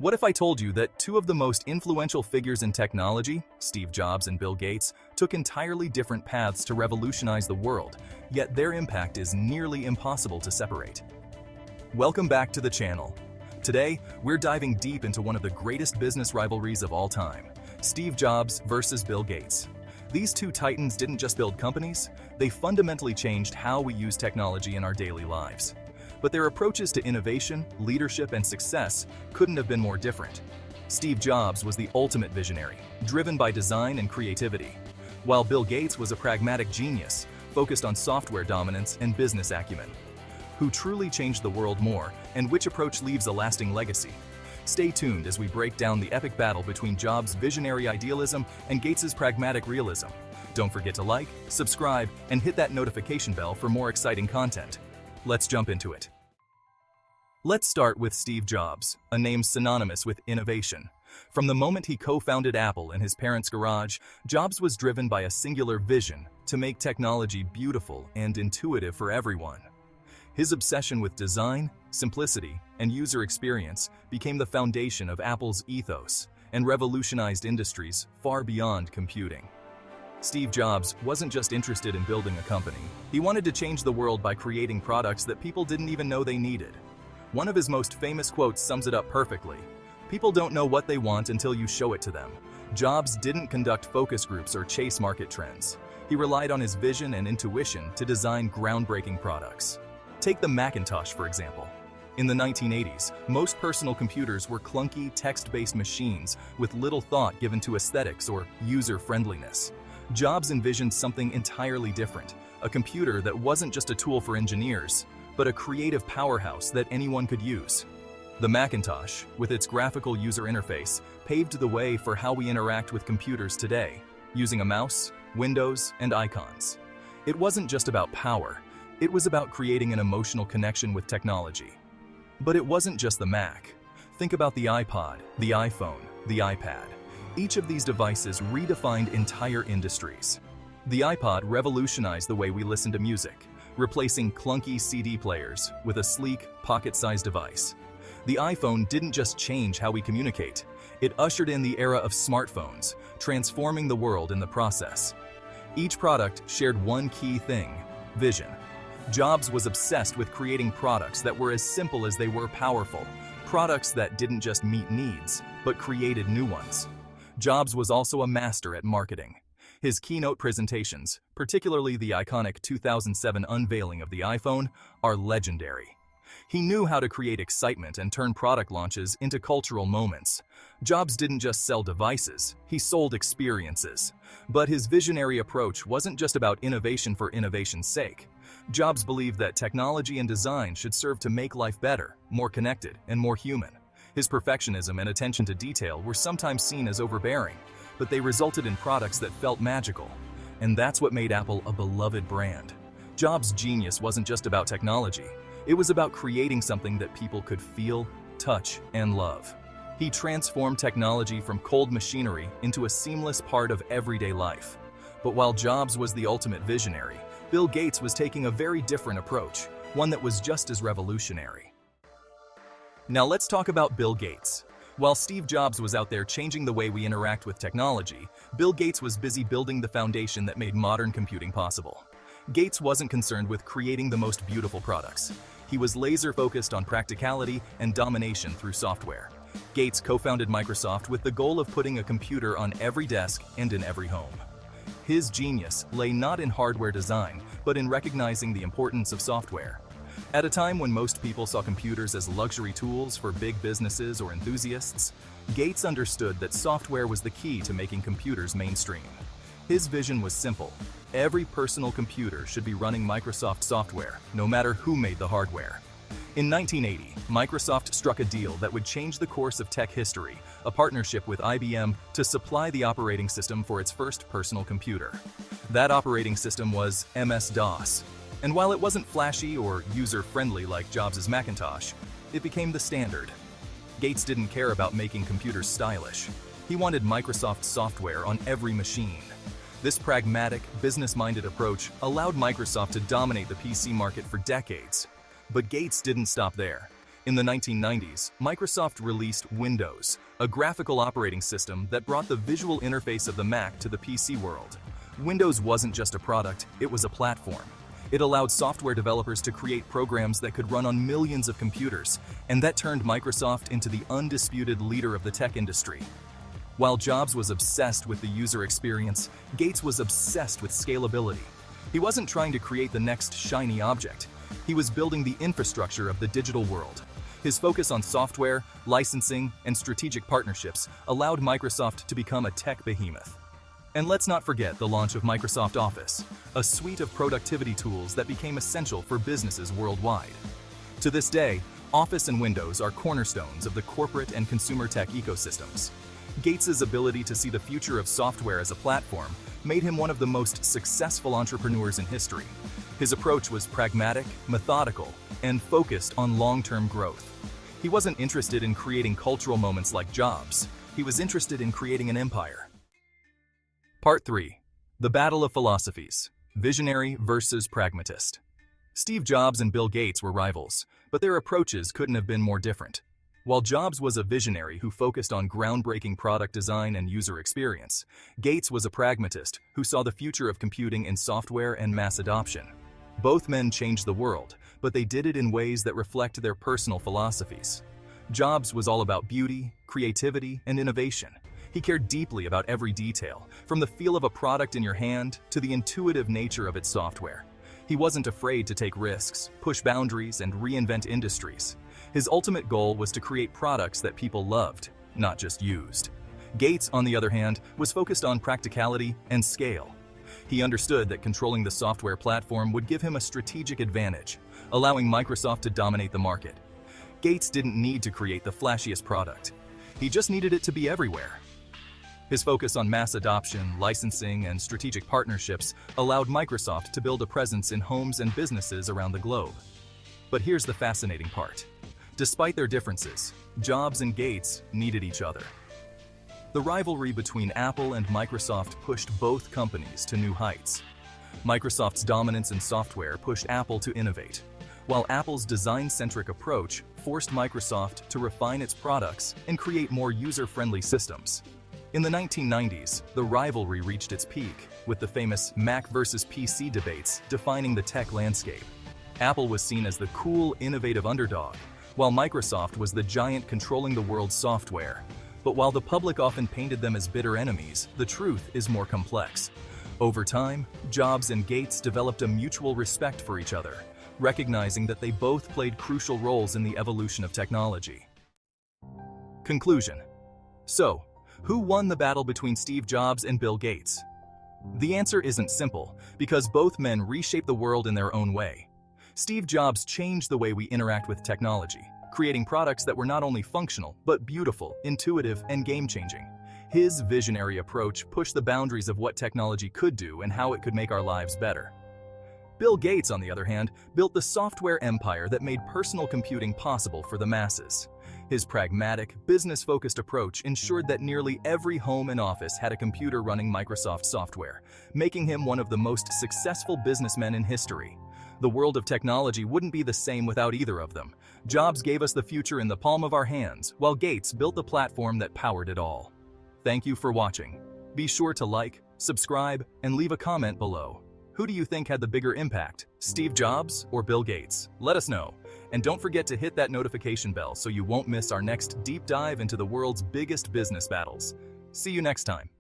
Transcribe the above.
What if I told you that two of the most influential figures in technology, Steve Jobs and Bill Gates, took entirely different paths to revolutionize the world, yet their impact is nearly impossible to separate? Welcome back to the channel. Today, we're diving deep into one of the greatest business rivalries of all time, Steve Jobs versus Bill Gates. These two titans didn't just build companies, they fundamentally changed how we use technology in our daily lives. But their approaches to innovation, leadership, and success couldn't have been more different. Steve Jobs was the ultimate visionary, driven by design and creativity, while Bill Gates was a pragmatic genius, focused on software dominance and business acumen. Who truly changed the world more, and which approach leaves a lasting legacy? Stay tuned as we break down the epic battle between Jobs' visionary idealism and Gates' pragmatic realism. Don't forget to like, subscribe, and hit that notification bell for more exciting content. Let's jump into it. Let's start with Steve Jobs, a name synonymous with innovation. From the moment he co-founded Apple in his parents' garage, Jobs was driven by a singular vision to make technology beautiful and intuitive for everyone. His obsession with design, simplicity, and user experience became the foundation of Apple's ethos and revolutionized industries far beyond computing. Steve Jobs wasn't just interested in building a company. He wanted to change the world by creating products that people didn't even know they needed. One of his most famous quotes sums it up perfectly. "People don't know what they want until you show it to them." Jobs didn't conduct focus groups or chase market trends. He relied on his vision and intuition to design groundbreaking products. Take the Macintosh, for example. In the 1980s, most personal computers were clunky, text-based machines with little thought given to aesthetics or user-friendliness. Jobs envisioned something entirely different, a computer that wasn't just a tool for engineers, but a creative powerhouse that anyone could use. The Macintosh, with its graphical user interface, paved the way for how we interact with computers today, using a mouse, windows, and icons. It wasn't just about power, it was about creating an emotional connection with technology. But it wasn't just the Mac. Think about the iPod, the iPhone, the iPad. Each of these devices redefined entire industries. The iPod revolutionized the way we listen to music, replacing clunky CD players with a sleek, pocket-sized device. The iPhone didn't just change how we communicate, it ushered in the era of smartphones, transforming the world in the process. Each product shared one key thing: vision. Jobs was obsessed with creating products that were as simple as they were powerful, products that didn't just meet needs, but created new ones. Jobs was also a master at marketing. His keynote presentations, particularly the iconic 2007 unveiling of the iPhone, are legendary. He knew how to create excitement and turn product launches into cultural moments. Jobs didn't just sell devices, he sold experiences. But his visionary approach wasn't just about innovation for innovation's sake. Jobs believed that technology and design should serve to make life better, more connected, and more human. His perfectionism and attention to detail were sometimes seen as overbearing, but they resulted in products that felt magical. And that's what made Apple a beloved brand. Jobs' genius wasn't just about technology. It was about creating something that people could feel, touch, and love. He transformed technology from cold machinery into a seamless part of everyday life. But while Jobs was the ultimate visionary, Bill Gates was taking a very different approach, one that was just as revolutionary. Now let's talk about Bill Gates. While Steve Jobs was out there changing the way we interact with technology, Bill Gates was busy building the foundation that made modern computing possible. Gates wasn't concerned with creating the most beautiful products. He was laser-focused on practicality and domination through software. Gates co-founded Microsoft with the goal of putting a computer on every desk and in every home. His genius lay not in hardware design, but in recognizing the importance of software. At a time when most people saw computers as luxury tools for big businesses or enthusiasts, Gates understood that software was the key to making computers mainstream. His vision was simple: every personal computer should be running Microsoft software, no matter who made the hardware. In 1980, Microsoft struck a deal that would change the course of tech history, a partnership with IBM to supply the operating system for its first personal computer. That operating system was MS-DOS. And while it wasn't flashy or user-friendly like Jobs' Macintosh, it became the standard. Gates didn't care about making computers stylish. He wanted Microsoft software on every machine. This pragmatic, business-minded approach allowed Microsoft to dominate the PC market for decades. But Gates didn't stop there. In the 1990s, Microsoft released Windows, a graphical operating system that brought the visual interface of the Mac to the PC world. Windows wasn't just a product, it was a platform. It allowed software developers to create programs that could run on millions of computers, and that turned Microsoft into the undisputed leader of the tech industry. While Jobs was obsessed with the user experience, Gates was obsessed with scalability. He wasn't trying to create the next shiny object. He was building the infrastructure of the digital world. His focus on software, licensing, and strategic partnerships allowed Microsoft to become a tech behemoth. And let's not forget the launch of Microsoft Office, a suite of productivity tools that became essential for businesses worldwide. To this day, Office and Windows are cornerstones of the corporate and consumer tech ecosystems. Gates's ability to see the future of software as a platform made him one of the most successful entrepreneurs in history. His approach was pragmatic, methodical, and focused on long-term growth. He wasn't interested in creating cultural moments like Jobs. He was interested in creating an empire. Part 3. The Battle of Philosophies. Visionary versus Pragmatist. Steve Jobs and Bill Gates were rivals, but their approaches couldn't have been more different. While Jobs was a visionary who focused on groundbreaking product design and user experience, Gates was a pragmatist who saw the future of computing in software and mass adoption. Both men changed the world, but they did it in ways that reflect their personal philosophies. Jobs was all about beauty, creativity, and innovation. He cared deeply about every detail, from the feel of a product in your hand to the intuitive nature of its software. He wasn't afraid to take risks, push boundaries, and reinvent industries. His ultimate goal was to create products that people loved, not just used. Gates, on the other hand, was focused on practicality and scale. He understood that controlling the software platform would give him a strategic advantage, allowing Microsoft to dominate the market. Gates didn't need to create the flashiest product. He just needed it to be everywhere. His focus on mass adoption, licensing, and strategic partnerships allowed Microsoft to build a presence in homes and businesses around the globe. But here's the fascinating part. Despite their differences, Jobs and Gates needed each other. The rivalry between Apple and Microsoft pushed both companies to new heights. Microsoft's dominance in software pushed Apple to innovate, while Apple's design-centric approach forced Microsoft to refine its products and create more user-friendly systems. In the 1990s, the rivalry reached its peak, with the famous Mac versus PC debates defining the tech landscape. Apple was seen as the cool, innovative underdog, while Microsoft was the giant controlling the world's software. But while the public often painted them as bitter enemies, the truth is more complex. Over time, Jobs and Gates developed a mutual respect for each other, recognizing that they both played crucial roles in the evolution of technology. Conclusion. So, who won the battle between Steve Jobs and Bill Gates? The answer isn't simple, because both men reshaped the world in their own way. Steve Jobs changed the way we interact with technology, creating products that were not only functional, but beautiful, intuitive, and game-changing. His visionary approach pushed the boundaries of what technology could do and how it could make our lives better. Bill Gates, on the other hand, built the software empire that made personal computing possible for the masses. His pragmatic, business-focused approach ensured that nearly every home and office had a computer running Microsoft software, making him one of the most successful businessmen in history. The world of technology wouldn't be the same without either of them. Jobs gave us the future in the palm of our hands, while Gates built the platform that powered it all. Thank you for watching. Be sure to like, subscribe, and leave a comment below. Who do you think had the bigger impact, Steve Jobs or Bill Gates? Let us know. And don't forget to hit that notification bell so you won't miss our next deep dive into the world's biggest business battles. See you next time.